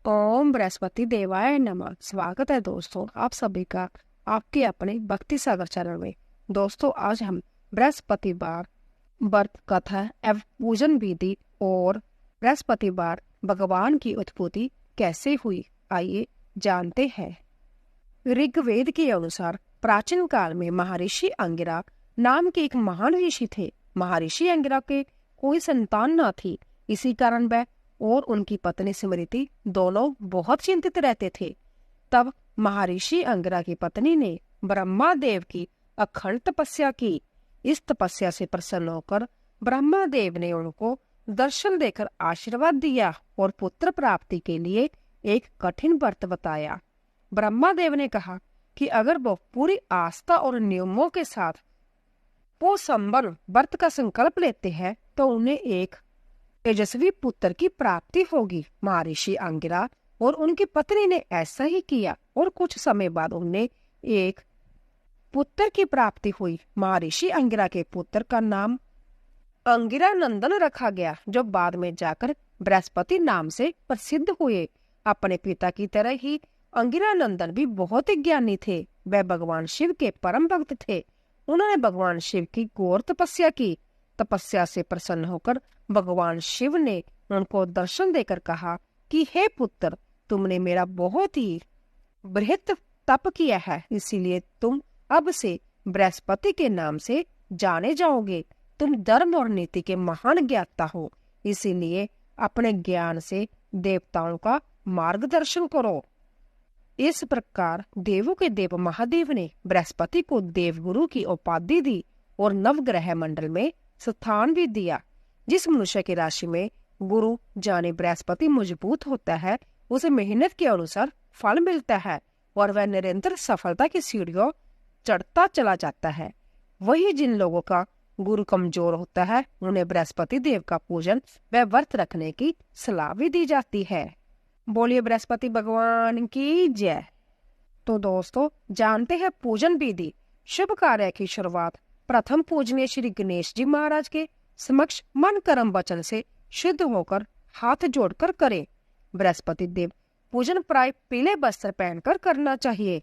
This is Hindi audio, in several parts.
ओम बृहस्पति देवाय नमः। स्वागत है दोस्तों आप सभी का आपके अपने भक्ति सागर चैनल में। दोस्तों आज हम बृहस्पतिवार व्रत कथा एवं पूजन विधि और बृहस्पतिवार भगवान की उत्पत्ति कैसे हुई आइए जानते हैं। ऋग्वेद के अनुसार प्राचीन काल में महर्षि अंगिरा नाम के एक महान ऋषि थे। महर्षि अंगिरा के कोई संतान न थी। इसी कारण वह और उनकी पत्नी स्मृति दोनों बहुत चिंतित रहते थे। तब महर्षि अंगिरा की पत्नी ने ब्रह्मा देव की अखंड तपस्या की। इस तपस्या से प्रसन्न होकर ब्रह्मा देव ने उनको दर्शन देकर आशीर्वाद दिया और पुत्र प्राप्ति के लिए एक कठिन व्रत बताया। ब्रह्मा देव ने कहा कि अगर वो पूरी आस्था और नियमों के साथ वो संबंध व्रत का संकल्प लेते हैं तो उन्हें एक तेजस्वी पुत्र की प्राप्ति होगी। महर्षि अंगिरा और उनकी पत्नी ने ऐसा ही किया और कुछ समय बाद उन्हें एक पुत्र की प्राप्ति हुई। महर्षि अंगिरा के पुत्र का नाम अंगिरा नंदन रखा गया, जो बाद में जाकर बृहस्पति नाम से प्रसिद्ध हुए। अपने पिता की तरह ही अंगिरा नंदन भी बहुत ही ज्ञानी थे। वह भगवान शिव के परम भक्त थे। उन्होंने भगवान शिव की घोर तपस्या की। तपस्या से प्रसन्न होकर भगवान शिव ने उनको दर्शन देकर कहा कि हे पुत्र, तुमने मेरा बहुत ही बृहत तप किया है, इसीलिए तुम अब से बृहस्पति के नाम से जाने जाओगे। तुम धर्म और नीति के महान ज्ञाता हो, इसीलिए अपने ज्ञान से देवताओं का मार्गदर्शन करो। इस प्रकार देवों के देव महादेव ने बृहस्पति को देवगुरु की उपाधि दी और नवग्रह मंडल में स्थान भी दिया। जिस मनुष्य की राशि में गुरु जाने बृहस्पति मजबूत होता है, उसे मेहनत के अनुसार फल मिलता है और वह निरंतर सफलता की सीढ़ियों चढ़ता चला जाता है। वही जिन लोगों का गुरु कमजोर होता है, उन्हें बृहस्पति देव का पूजन व व्रत रखने की सलाह भी दी जाती है। बोलिए बृहस्पति भगवान की जय। तो दोस्तों जानते हैं पूजन विधि। शुभ कार्य की शुरुआत प्रथम पूजनीय श्री गणेश जी महाराज के समक्ष मन कर्म वचन से शुद्ध होकर हाथ जोड़कर करें। बृहस्पति देव पूजन प्राय पीले वस्त्र पहनकर करना चाहिए।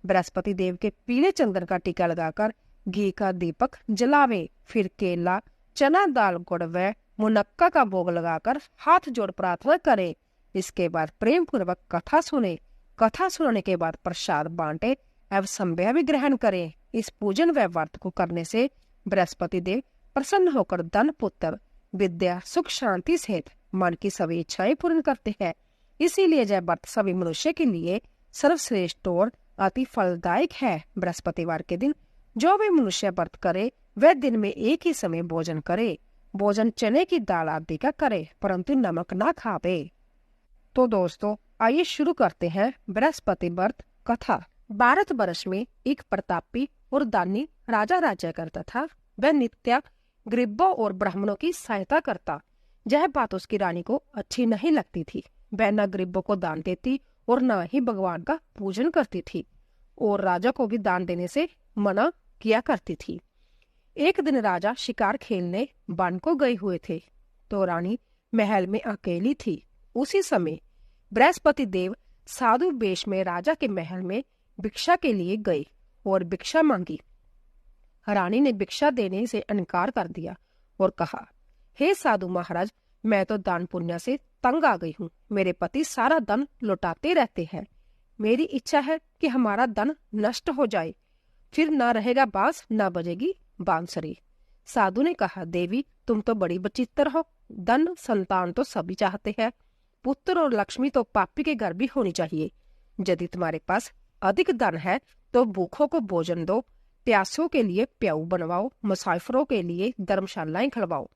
बृहस्पति देव के पीले चंदन का टीका लगाकर घी का दीपक जलावे। फिर केला, चना दाल, गुड़ व मुनक्का का भोग लगाकर हाथ जोड़ प्रार्थना करें। इसके बाद प्रेम पूर्वक कथा सुने। कथा सुनने के बाद प्रसाद बांटे एवं संध्या भी ग्रहण करें। इस पूजन व व्रत को करने से बृहस्पति देव प्रसन्न होकर धन, पुत्र, विद्या, सुख, शांति सहित मन की सभी इच्छाएं पूर्ण करते हैं। इसीलिए यह व्रत सभी मनुष्य के लिए सर्वश्रेष्ठ और अति फलदायक है। बृहस्पतिवार के दिन जो भी मनुष्य व्रत करे वह दिन में एक ही समय भोजन करे। भोजन चने की दाल आदि का करे, परंतु नमक ना खावे। तो दोस्तों आइए शुरू करते हैं बृहस्पति व्रत कथा। भारत वर्ष में एक प्रतापी और दानी राजा राज्य करता था। वह नित्य गरीबों और ब्राह्मणों की सहायता करता। यह बात उसकी रानी को अच्छी नहीं लगती थी। वह न गरीबों को दान देती और न ही भगवान का पूजन करती थी और राजा को भी दान देने से मना किया करती थी। एक दिन राजा शिकार खेलने वन को गए हुए थे तो रानी महल में अकेली थी। उसी समय बृहस्पति देव साधु वेश में राजा के महल में भिक्षा के लिए गए और भिक्षा मांगी। रानी ने भिक्षा देने से इनकार कर दिया और कहा, हे साधु महाराज, मैं तो दान पुण्य से तंग आ गई हूँ। मेरे पति सारा धन लौटाते रहते हैं। मेरी इच्छा है कि हमारा धन नष्ट हो जाए, फिर न रहेगा बांस न बजेगी बांसुरी। साधु ने कहा, देवी तुम तो बड़ी बचित्र हो। धन संतान तो सभी चाहते हैं। पुत्र और लक्ष्मी तो पापी के घर भी होनी चाहिए। यदि तुम्हारे पास अधिक धन है तो भूखों को भोजन दो, प्यासों के लिए प्याऊ बनवाओ, मुसाफिरों के लिए धर्मशालाएं खिलवाओ।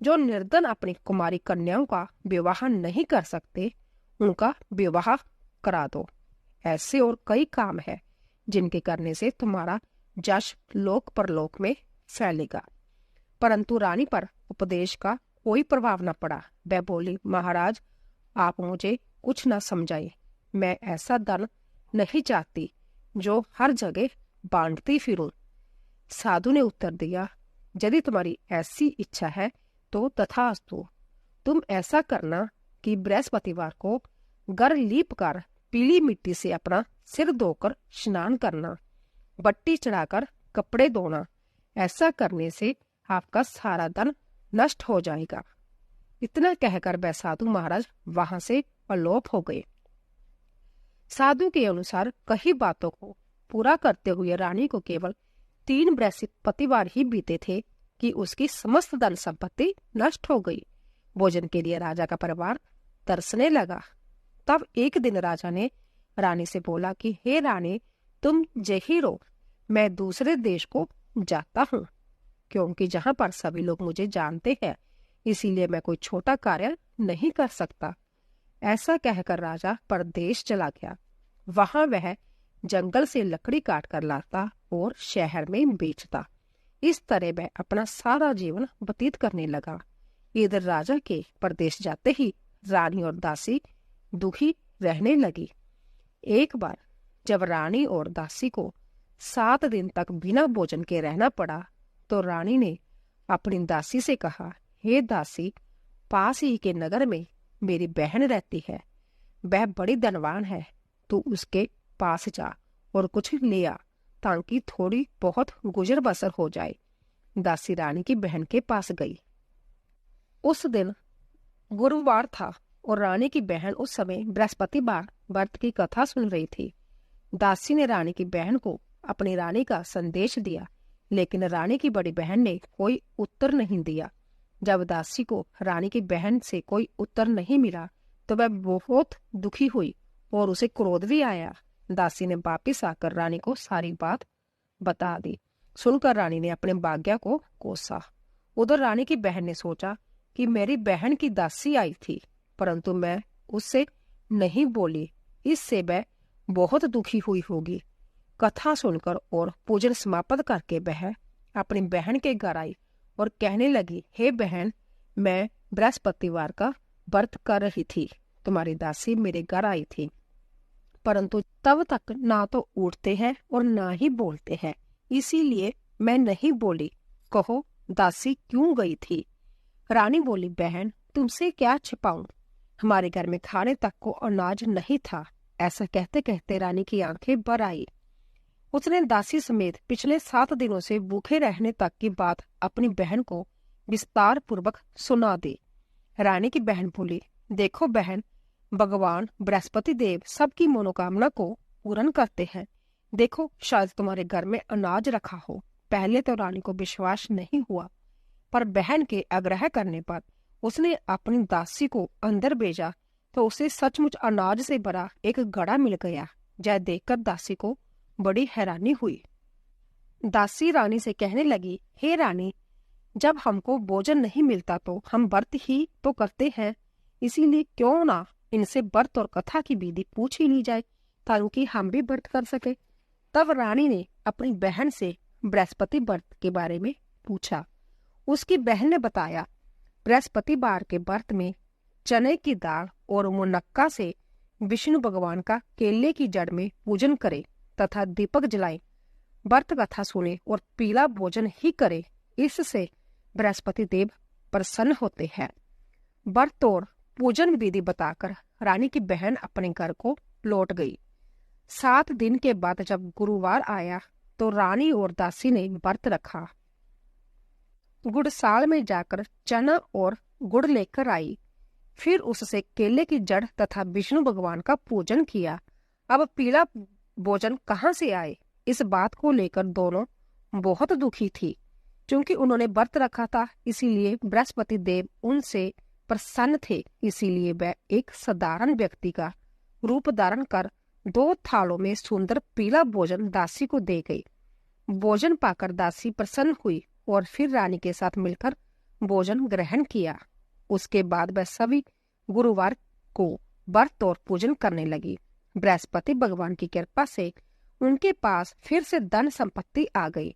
जो निर्धन अपनी कुमारी कन्याओं का विवाह नहीं कर सकते उनका विवाह करा दो। ऐसे और कई काम है जिनके करने से तुम्हारा यश लोक परलोक में फैलेगा। परंतु रानी पर उपदेश का कोई प्रभाव न पड़ा। वह बोली, महाराज आप मुझे कुछ न समझाए। मैं ऐसा धन नहीं चाहती जो हर जगह बांटती फिरूं। साधु ने उत्तर दिया, यदि तुम्हारी ऐसी इच्छा है तो तथास्तु। तुम ऐसा करना कि बृहस्पतिवार को गर लीप कर पीली मिट्टी से अपना सिर धोकर स्नान करना, बट्टी चढ़ाकर कपड़े धोना। ऐसा करने से आपका सारा धन नष्ट हो जाएगा। इतना कहकर वह साधु महाराज वहां से अलोप हो गए। साधु के अनुसार कई बातों को पूरा करते हुए रानी को केवल 3 बृहस्पतिवार ही बीते थे कि उसकी समस्त धन संपत्ति नष्ट हो गई। भोजन के लिए राजा का परिवार तरसने लगा। तब एक दिन राजा ने रानी से बोला कि हे रानी, तुम यहीं रहो, मैं दूसरे देश को जाता हूँ, क्योंकि जहाँ पर सभी लोग मुझे जानते हैं, इसीलिए मैं कोई छोटा कार्य नहीं कर सकता। ऐसा कहकर राजा परदेश चला गया। वहां वह जंगल से लकड़ी काट कर लाता और शहर में बेचता। इस तरह वह अपना सारा जीवन व्यतीत करने लगा। इधर राजा के परदेश जाते ही रानी और दासी दुखी रहने लगी। एक बार जब रानी और दासी को 7 दिन तक बिना भोजन के रहना पड़ा, तो रानी ने अपनी दासी से कहा, हे दासी, पास ही के नगर में मेरी बहन रहती है, वह बड़ी धनवान है, तू उसके पास जा और कुछ ले आ, ताकि थोड़ी बहुत गुजर बसर हो जाए। दासी रानी की बहन के पास गई। उस दिन गुरुवार था और रानी की बहन उस समय बृहस्पतिवार व्रत की कथा सुन रही थी। दासी ने रानी की बहन को अपनी रानी का संदेश दिया, लेकिन रानी की बड़ी बहन ने कोई उत्तर नहीं दिया। जब दासी को रानी की बहन से कोई उत्तर नहीं मिला, तो वह बहुत दुखी हुई और उसे क्रोध भी आया। दासी ने वापिस आकर रानी को सारी बात बता दी। सुनकर रानी ने अपने भाग्य को कोसा। उधर रानी की बहन ने सोचा कि मेरी बहन की दासी आई थी, परंतु मैं उससे नहीं बोली, इससे वह बहुत दुखी हुई होगी। कथा सुनकर और पूजन समाप्त करके वह अपनी बहन के घर आई और कहने लगी, हे बहन, मैं बृहस्पतिवार का व्रत कर रही थी, तुम्हारी दासी मेरे घर आई थी, परंतु तब तक ना तो उठते हैं और ना ही बोलते हैं, इसीलिए मैं नहीं बोली। कहो दासी क्यों गई थी? रानी बोली, बहन, तुमसे क्या छिपाऊं, हमारे घर में खाने तक को अनाज नहीं था। ऐसा कहते कहते रानी की आंखें भर आई। उसने दासी समेत पिछले 7 दिनों से भूखे रहने तक की बात अपनी बहन को विस्तार पूर्वक सुना दी। रानी की बहन बोली, देखो बहन, भगवान बृहस्पति देव सबकी मनोकामना को पूर्ण करते हैं। देखो, शायद तुम्हारे घर में अनाज रखा हो। पहले तो रानी को विश्वास नहीं हुआ, पर बहन के आग्रह करने पर उसने अपनी दासी को अंदर भेजा, तो उसे सचमुच अनाज से भरा एक घड़ा मिल गया। यह देखकर दासी को बड़ी हैरानी हुई। दासी रानी से कहने लगी, हे रानी, जब हमको भोजन नहीं मिलता तो हम व्रत ही तो करते हैं, इसीलिए क्यों ना इनसे व्रत और कथा की विधि पूछ ही ली जाए, ताकि हम भी व्रत कर सके। तब रानी ने अपनी बहन से बृहस्पति व्रत के बारे में पूछा। उसकी बहन ने बताया, बृहस्पतिवार के व्रत में चने की दाल और मुनक्का से विष्णु भगवान का केले की जड़ में पूजन करे तथा दीपक जलाए, व्रत कथा सुने और पीला भोजन ही करे, इससे बृहस्पति देव प्रसन्न होते हैं। व्रत और पूजन विधि बताकर रानी की बहन अपने घर को लौट गई। 7 दिन के बाद जब गुरुवार आया, तो रानी और दासी ने व्रत रखा। गुड़साल में जाकर चना और गुड़ लेकर आई, फिर उससे केले की जड़ तथा विष्णु भगवान का पूजन किया। अब पीला भोजन कहाँ से आए, इस बात को लेकर दोनों बहुत दुखी थी। क्योंकि उन्होंने व्रत रखा था, इसीलिए बृहस्पति देव उनसे प्रसन्न थे। इसीलिए वह एक साधारण व्यक्ति का रूप धारण कर 2 थालों में सुंदर पीला भोजन दासी को दे गई। भोजन पाकर दासी प्रसन्न हुई और फिर रानी के साथ मिलकर भोजन ग्रहण किया। उसके बाद वह सभी गुरुवार को व्रत और पूजन करने लगी। बृहस्पति भगवान की कृपा से उनके पास फिर से धन संपत्ति आ गई,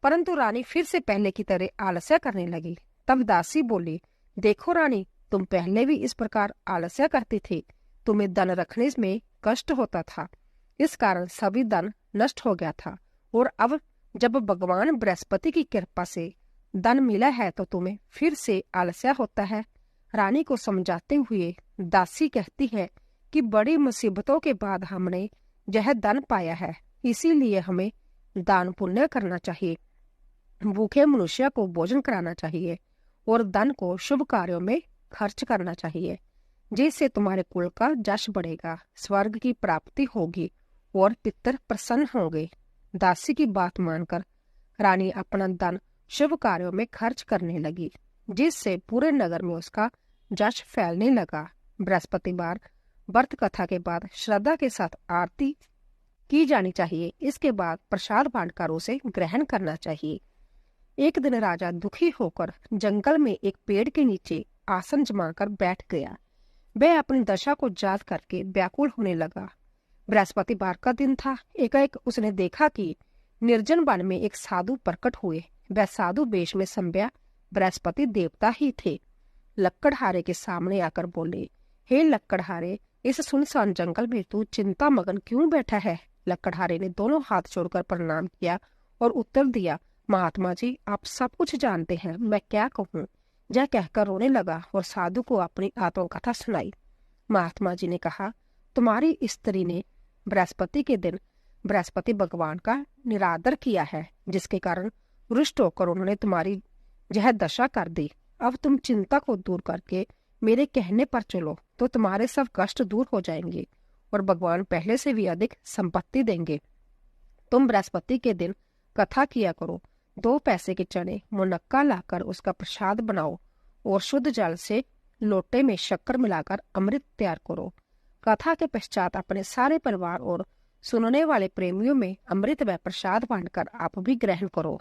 परंतु रानी फिर से पहले की तरह आलस्य करने लगी। तब दासी बोली, देखो रानी, तुम पहले भी इस प्रकार आलस्य करती थी, तुम्हें धन रखने में कष्ट होता था, इस कारण सभी धन नष्ट हो गया था, और अब जब भगवान बृहस्पति की कृपा से धन मिला है तो तुम्हें फिर से आलस्य होता है। रानी को समझाते हुए दासी कहती है कि बड़ी मुसीबतों के बाद हमने यह धन पाया है, इसीलिए हमें दान पुण्य करना चाहिए, भूखे मनुष्य को भोजन कराना चाहिए और धन को शुभ कार्यों में खर्च करना चाहिए, जिससे तुम्हारे कुल का यश बढ़ेगा, स्वर्ग की प्राप्ति होगी और पितर प्रसन्न होंगे। दासी की बात मानकर रानी अपना धन शुभ कार्यों में खर्च करने लगी, जिससे पूरे नगर में उसका यश फैलने लगा। बृहस्पतिवार व्रत कथा के बाद श्रद्धा के साथ आरती की जानी चाहिए। इसके बाद प्रसाद बांटकर उसे ग्रहण करना चाहिए। एक दिन राजा दुखी होकर जंगल में एक पेड़ के नीचे आसन जमाकर बैठ गया। वह अपनी दशा को याद करके व्याकुल होने लगा। बृहस्पतिवार का दिन था। एकाएक उसने देखा कि निर्जन वन में एक साधु प्रकट हुए। वह साधु वेश में संभ्या बृहस्पति देवता ही थे। लक्कड़हारे के सामने आकर बोले, हे लक्कड़हारे, इस सुनसान जंगल में तू चिंता मगन क्यों बैठा है? लक्कड़हारे ने दोनों हाथ जोड़कर प्रणाम किया और उत्तर दिया, महात्मा जी, आप सब कुछ जानते हैं, मैं क्या कहूँ? यह कहकर रोने लगा और साधु को अपनी आत्मकथा सुनाई। महात्मा जी ने कहा, तुम्हारी स्त्री ने बृहस्पति के दिन बृहस्पति भगवान का निरादर किया है, जिसके कारण रुष्ट होकर उन्होंने तुम्हारी यह दशा कर दी। अब तुम चिंता को दूर करके मेरे कहने पर चलो तो तुम्हारे सब कष्ट दूर हो जाएंगे और भगवान पहले से भी अधिक संपत्ति देंगे। तुम बृहस्पति के दिन कथा किया करो। 2 पैसे के चने मुनक्का लाकर उसका प्रसाद बनाओ और शुद्ध जल से लोटे में शक्कर मिलाकर अमृत तैयार करो। कथा के पश्चात अपने सारे परिवार और सुनने वाले प्रेमियों में अमृत व प्रसाद बांटकर आप भी ग्रहण करो।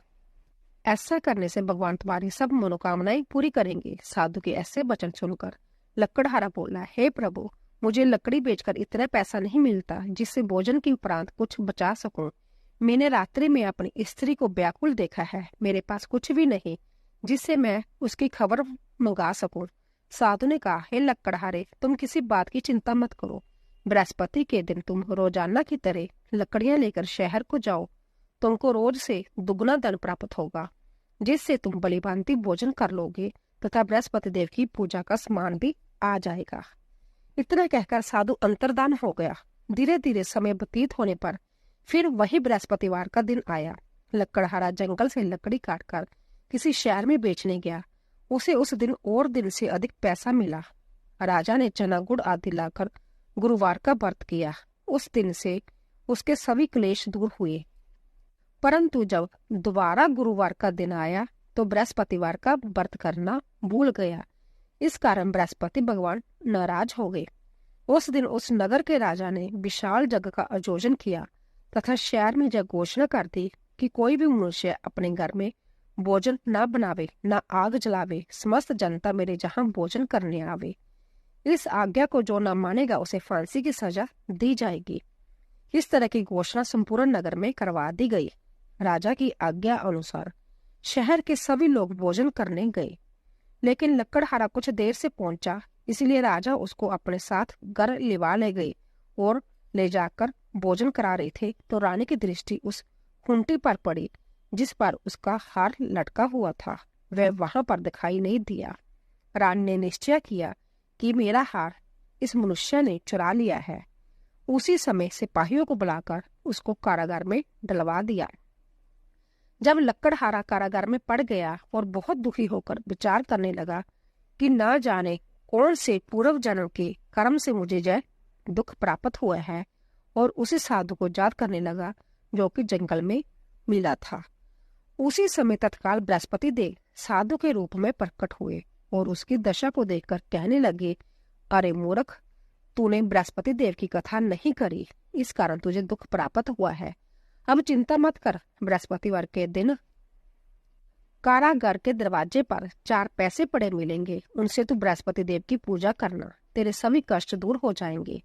ऐसा करने से भगवान तुम्हारी सब मनोकामनाएं पूरी करेंगे। साधु के ऐसे वचन सुनकर लक्कड़हारा बोला, हे प्रभु, मुझे लकड़ी बेचकर इतना पैसा नहीं मिलता जिससे भोजन के उपरांत कुछ बचा सकूं। मैंने रात्रि में अपनी स्त्री को व्याकुल देखा है। मेरे पास कुछ भी नहीं जिससे मैं उसकी खबर मंगा सकूं। साधु ने कहा, हे लक्कड़हारे, तुम किसी बात की चिंता मत करो। बृहस्पति के दिन तुम रोजाना की तरह लकड़ियां लेकर शहर को जाओ। तुमको रोज से दुगना धन प्राप्त होगा, जिससे तुम बलिभांति भोजन कर लोगे तथा बृहस्पति देव की पूजा का सामान भी आ जाएगा। इतना कहकर साधु अंतर्धान हो गया। धीरे धीरे समय व्यतीत होने पर फिर वही बृहस्पतिवार का दिन आया। लक्कड़हारा जंगल से लकड़ी काटकर किसी शहर में बेचने गया। उसे उस दिन और दिन से अधिक पैसा मिला। राजा ने चना गुड़ आदि लाकर गुरुवार का व्रत किया। उस दिन से उसके सभी क्लेश दूर हुए। परंतु जब दोबारा गुरुवार का दिन आया तो बृहस्पतिवार का व्रत करना भूल गया। इस कारण बृहस्पति भगवान नाराज हो गए। उस दिन उस नगर के राजा ने विशाल यज्ञ का आयोजन किया तथा शहर में यह घोषणा कर दी कि कोई भी मनुष्य अपने घर में भोजन न बनावे, न आग जलावे। समस्त जनता मेरे जहाँ भोजन करने आवे। इस आज्ञा को जो न मानेगा उसे फांसी की सजा दी जाएगी। इस तरह की घोषणा संपूर्ण नगर में करवा दी गई। राजा की आज्ञा अनुसार शहर के सभी लोग भोजन करने गए, लेकिन लक्कड़हारा कुछ देर से पहुंचा, इसलिए राजा उसको अपने साथ घर लिवा ले गए और ले जाकर भोजन करा रहे थे तो रानी की दृष्टि उस खूंटी पर पड़ी जिस पर उसका हार लटका हुआ था। वह वहां पर दिखाई नहीं दिया। रानी ने निश्चय किया कि मेरा हार इस मनुष्य ने चुरा लिया है। उसी समय सिपाहियों को बुलाकर उसको कारागार में डलवा दिया। जब लक्कड़हारा कारागार में पड़ गया और बहुत दुखी होकर विचार करने लगा कि न जाने कौन से पूर्व जन्म के कर्म से मुझे यह दुख प्राप्त हुआ है, और उसी साधु को याद करने लगा जो कि जंगल में मिला था। उसी समय तत्काल बृहस्पति देव साधु के रूप में प्रकट हुए और उसकी दशा को देखकर कहने लगे, अरे मूर्ख, तूने बृहस्पति देव की कथा नहीं करी, इस कारण तुझे दुख प्राप्त हुआ है। अब चिंता मत कर। बृहस्पतिवार के दिन कारागार के दरवाजे पर 4 पैसे पड़े मिलेंगे, उनसे तू बृहस्पति देव की पूजा करना, तेरे सभी कष्ट दूर हो जाएंगे।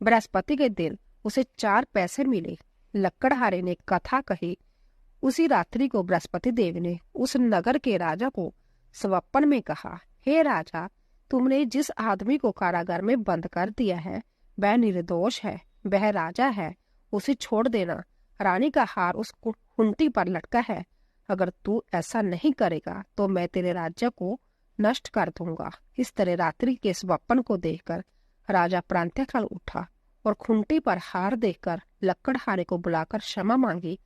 बृहस्पति के दिन उसे 4 पैसे मिले। लक्कड़हारे ने कथा कही। उसी रात्रि को बृहस्पति देव ने उस नगर के राजा को स्वप्न में कहा, हे राजा, तुमने जिस आदमी को कारागार में बंद कर दिया है वह निर्दोष है, वह राजा है, उसे छोड़ देना। रानी का हार उस खूंटी पर लटका है। अगर तू ऐसा नहीं करेगा तो मैं तेरे राज्य को नष्ट कर दूंगा। इस तरह रात्रि के स्वप्न को देखकर राजा प्रातःकाल उठा और खूंटी पर हार देखकर लकड़हारे को बुलाकर क्षमा मांगी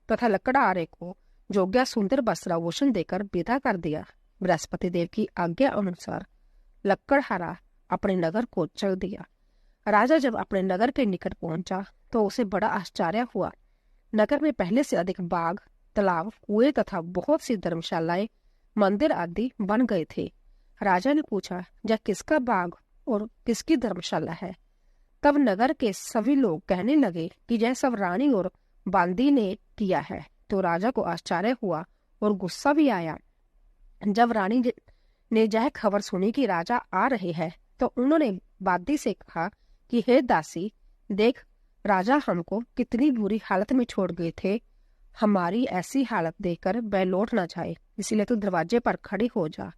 तथा लकड़हारे को जोग्या सुंदर वस्त्राभूषण देकर विदा कर दिया। बृहस्पति देव की आज्ञा अनुसार लकड़हारा अपने नगर को चल दिया। राजा जब अपने नगर के निकट पहुंचा तो उसे बड़ा आश्चर्य हुआ। नगर में पहले से अधिक बाग, तालाब, कुएं तथा बहुत सी धर्मशालाएं, मंदिर आदि बन गए थे। राजा ने पूछा, यह किसका बाग और किसकी धर्मशाला है? तब नगर के सभी लोग कहने लगे कि यह सब रानी और बांदी ने किया है। तो राजा को आश्चर्य हुआ और गुस्सा भी आया। जब रानी ने यह खबर सुनी कि राजा आ रहे हैं तो उन्होंने बांदी से कहा कि हे दासी, देख, राजा हमको कितनी बुरी हालत में छोड़ गए थे। हमारी ऐसी हालत देखकर वह लौट ना जाए, इसलिए तू दरवाजे पर खड़ी हो जा।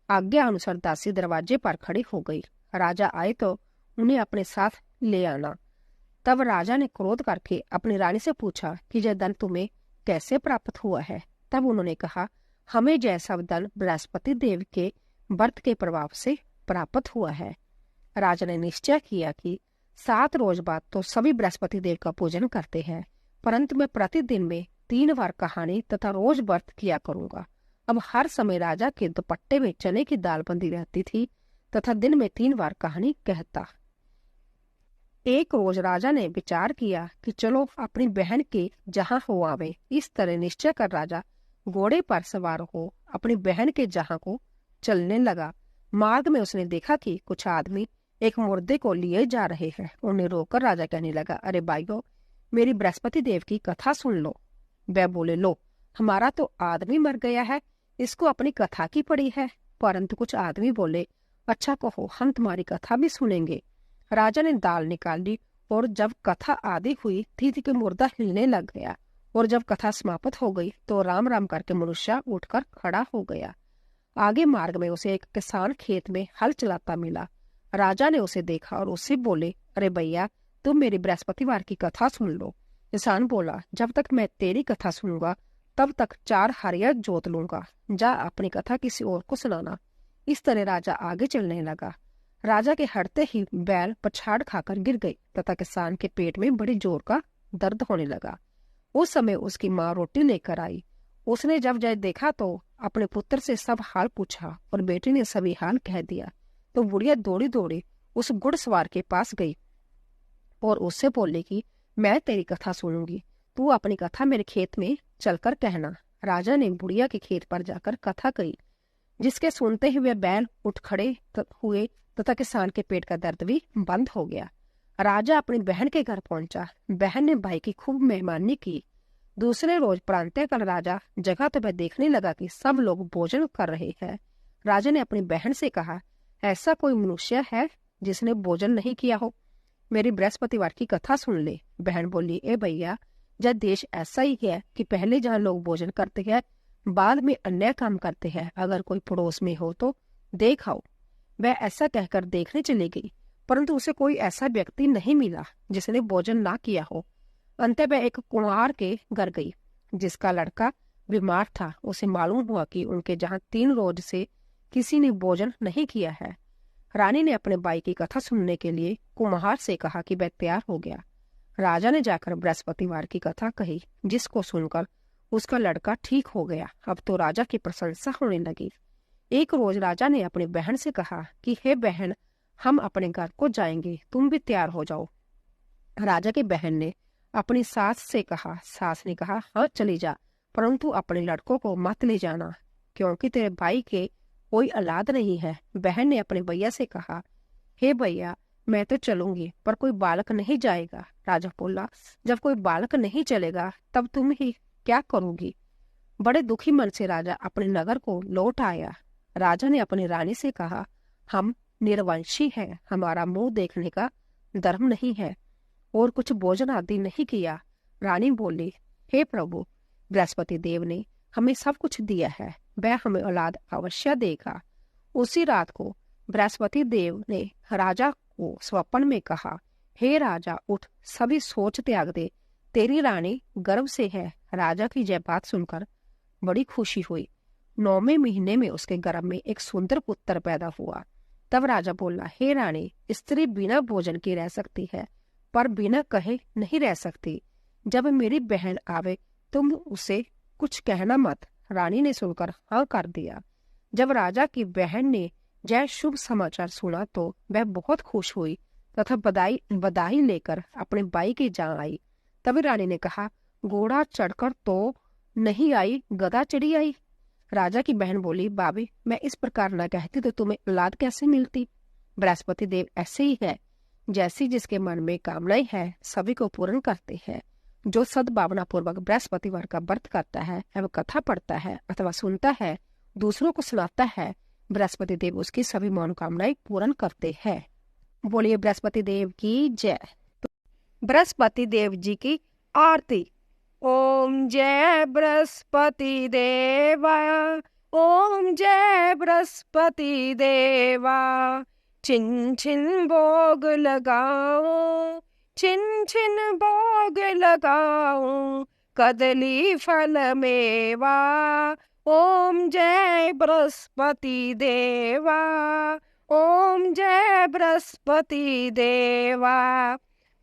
आज्ञा अनुसार दासी दरवाजे पर खड़ी हो गई। राजा आए तो उन्हें अपने साथ ले आना। तब राजा ने क्रोध करके अपनी रानी से पूछा कि यह धन तुम्हें कैसे प्राप्त हुआ है? तब उन्होंने कहा, हमें यह सब धन बृहस्पति देव के व्रत के प्रभाव से प्राप्त हुआ है। राजा ने निश्चय किया कि 7 रोज बाद तो सभी बृहस्पति देव का पूजन करते हैं, परंतु मैं प्रतिदिन में 3 बार कहानी तथा रोज व्रत किया करूंगा। अब हर समय राजा के दुपट्टे में चने की दाल बंधी रहती थी तथा दिन में 3 बार कहानी कहता। एक रोज राजा ने विचार किया कि चलो अपनी बहन के जहां हो आवे। इस तरह निश्चय कर राजा घोड़े पर सवार हो अपनी बहन के जहां को चलने लगा। मार्ग में उसने देखा कि कुछ आदमी एक मुर्दे को लिए जा रहे हैं। उन्हें रोककर राजा कहने लगा, अरे भाइयों, मेरी बृहस्पति देव की कथा सुन लो। वह बोले, लो, हमारा तो आदमी मर गया है, इसको अपनी कथा की पड़ी है। परंतु कुछ आदमी बोले, अच्छा कहो, हम तुम्हारी कथा भी सुनेंगे। राजा ने दाल निकाली और जब कथा आदि हुई थी कि मुर्दा हिलने लग गया और जब कथा समाप्त हो गई तो राम राम करके मनुष्य उठकर खड़ा हो गया। आगे मार्ग में उसे एक किसान खेत में हल चलाता मिला। राजा ने उसे देखा और उससे बोले, अरे भैया, तुम मेरी बृहस्पतिवार की कथा सुन लो। किसान बोला, जब तक मैं तेरी कथा सुनूंगा तब तक 4 हरियर जोत लूंगा। जा अपनी कथा किसी और को सुनाना। इस तरह राजा आगे चलने लगा। राजा के हटते ही बैल पछाड़ खाकर गिर गई तथा किसान के पेट में बड़ी जोर का दर्द होने लगा। उस समय उसकी माँ रोटी लेकर आई। उसने जब जय देखा तो अपने पुत्र से सब हाल पूछा और बेटे ने सभी हाल कह दिया। तो बुढ़िया दौड़ी दौड़ी उस घुड़सवार के पास गई और उससे बोली कि मैं तेरी कथा सुनूंगी, तू अपनी कथा मेरे खेत में चलकर कहना। राजा ने बुढ़िया के खेत पर जाकर कथा कही, जिसके सुनते ही वे बैल उठ खड़े हुए तथा किसान के पेट का दर्द भी बंद हो गया। राजा अपनी बहन के घर पहुंचा। बहन ने भाई की खूब मेहमानी की। दूसरे रोज प्रातःकाल राजा जगह तो वह देखने लगा कि सब लोग भोजन कर रहे हैं। राजा ने अपनी बहन से कहा, ऐसा कोई मनुष्य है जिसने भोजन नहीं किया हो? मेरी बृहस्पतिवार की कथा सुन ले। बहन बोली, ए भैया, यह देश ऐसा ही है कि पहले जहाँ लोग भोजन करते हैं बाद में अन्य काम करते हैं। अगर कोई पड़ोस में हो तो देख आओ। वह ऐसा कहकर देखने चली गई, परंतु उसे कोई ऐसा व्यक्ति नहीं मिला जिसने भोजन ना किया हो। अंत वह एक कुम्हार के घर गई जिसका लड़का बीमार था। उसे मालूम हुआ कि उनके जहाँ 3 रोज से किसी ने भोजन नहीं किया है। रानी ने अपने भाई की कथा सुनने के लिए कुम्हार से कहा कि वह तैयार हो गया। राजा ने जाकर बृहस्पतिवार की कथा कही, जिसको सुनकर उसका लड़का ठीक हो गया। अब तो राजा की प्रशंसा होने लगी। एक रोज राजा ने अपनी बहन से कहा कि हे बहन, हम अपने घर को जाएंगे, तुम भी तैयार हो जाओ। राजा की बहन ने अपनी सास से कहा। सास ने कहा, हाँ चली जा, परंतु अपने लड़कों को मत ले जाना, क्योंकि तेरे भाई के कोई औलाद नहीं है। बहन ने अपने भैया से कहा, हे भैया, मैं तो चलूंगी पर कोई बालक नहीं जाएगा। राजा बोला, जब कोई बालक नहीं चलेगा तब तुम ही क्या करोगी? बड़े दुखी मन से राजा अपने नगर को लौट आया। राजा ने अपनी रानी से कहा, हम निर्वंशी हैं, हमारा मुंह देखने का धर्म नहीं है और कुछ भोजन आदि नहीं किया। रानी बोली, हे प्रभु, बृहस्पति देव ने हमें सब कुछ दिया है, वह हमें औलाद अवश्य देगा। उसी रात को बृहस्पति देव ने राजा को स्वप्न में कहा, हे राजा, उठ, सभी सोच त्याग दे, तेरी रानी गर्भ से है। राजा की यह बात सुनकर बड़ी खुशी हुई। 9वें महीने में उसके गर्भ में एक सुंदर पुत्र पैदा हुआ। तब राजा बोला, हे रानी, स्त्री बिना भोजन की रह सकती है, पर बिना कहे नहीं रह सकती। जब मेरी बहन आवे तुम उसे कुछ कहना मत। रानी ने सुनकर हाँ कर दिया। जब राजा की बहन ने यह शुभ समाचार सुना तो वह बहुत खुश हुई तथा बधाई लेकर अपने भाई की जा आई। तभी रानी ने कहा, घोड़ा चढ़कर तो नहीं आई, गधा चढ़ी आई। राजा की बहन बोली, भाभी, मैं इस प्रकार न कहती तो तुम्हें औलाद कैसे मिलती। बृहस्पति देव ऐसे ही है, जैसी जिसके मन में कामनाएं है सभी को पूर्ण करते हैं। जो सद्भावना पूर्वक बृहस्पतिवार का व्रत करता है एवं कथा पढ़ता है अथवा सुनता है, दूसरों को सुनाता है, बृहस्पति देव उसकी सभी मनोकामनाएं पूर्ण करते हैं। बोलिए बृहस्पति देव की जय। बृहस्पति देव जी की आरती। ओम जय बृहस्पति देवा, ओम जय बृहस्पति देवा। छिन छिन भोग लगाओ, छिन छिन भोग लगाओ, कदली फल मेवा। ओम जय बृहस्पति देवा, ओम जय बृहस्पति देवा।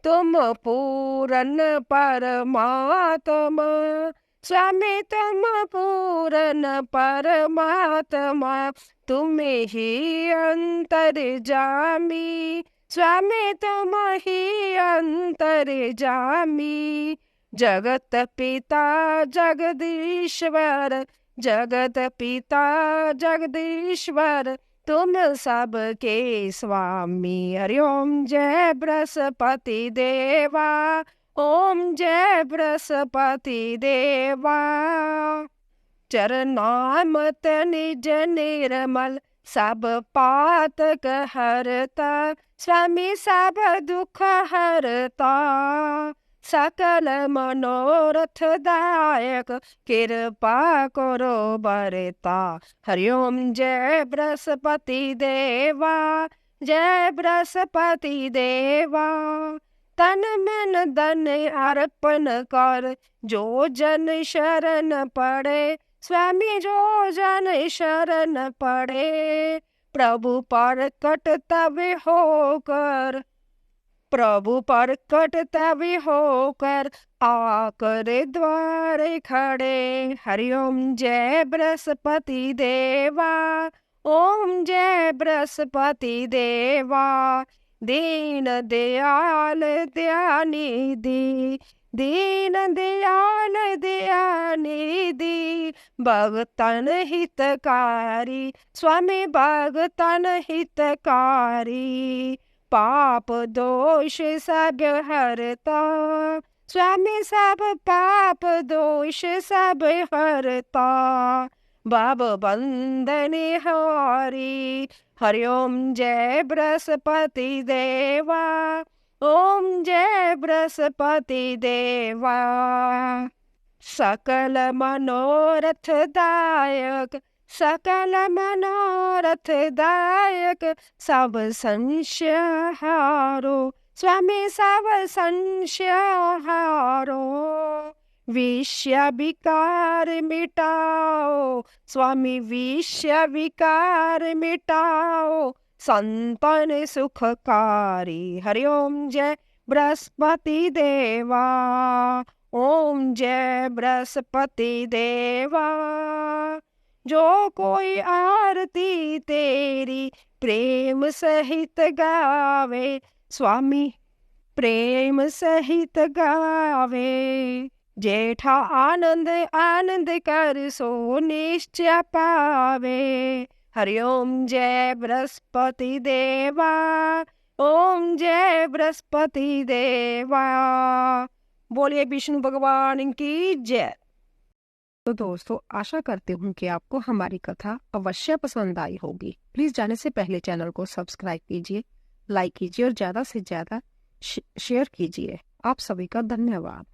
तुम पूर्ण परमात्मा, स्वामी तुम पूर्ण परमात्मा। तुम्हें ही अंतर्जामी, स्वामी तुम ही अंतर्जामी। जगत पिता जगदीश्वर, जगत पिता जगदीश्वर, तुम सबके स्वामी। हरिओम जय बृहस्पति देवा, ओम जय बृहस्पति देवा। चरणामृत निज निर्मल, सब पातक हरता। स्वामी सब दुख हरता, सकल मनोरथ दायक, कृपा करो बरता। हरिओम जय बृहस्पति देवा, जय बृहस्पति देवा। तन मन धन अर्पण कर, जो जन शरण पड़े। स्वामी जो जन शरण पड़े, प्रभु पर कट होकर, प्रभु पर कट होकर, आकर द्वार खड़े। हरिओम जय बृहस्पति देवा, ओम जय बृहस्पति देवा। दीन दयाल दयानिधि, दीन दयाल दयानिधि। भगतन हितकारी, स्वामी भगतन हितकारी। पाप दोष सब हरता, स्वामी सब पाप दोष सब हरता। बाब बंदन हारी। हरिओम जय बृहस्पति देवा, ओम जय बृहस्पति देवा। सकल मनोरथ दायक, सकल मनोरथ दायक, सब संशय हारो। स्वामी सब संशय हारो। विषय विकार मिटाओ, स्वामी विषय विकार मिटाओ। संतन सुखकारी। हरिओम जय बृहस्पति देवा, ओम जय बृहस्पति देवा। जो कोई आरती तेरी प्रेम सहित गावे, स्वामी प्रेम सहित गावे। जेठा आनंद आनंद कर सो निश्चय पावे। हरिओम जय बृहस्पति देवा, ओम जय बृहस्पति देवा। बोलिए विष्णु भगवान की जय। तो दोस्तों, आशा करती हूँ कि आपको हमारी कथा अवश्य पसंद आई होगी। प्लीज जाने से पहले चैनल को सब्सक्राइब कीजिए, लाइक कीजिए और ज्यादा से ज्यादा शेयर कीजिए। आप सभी का धन्यवाद।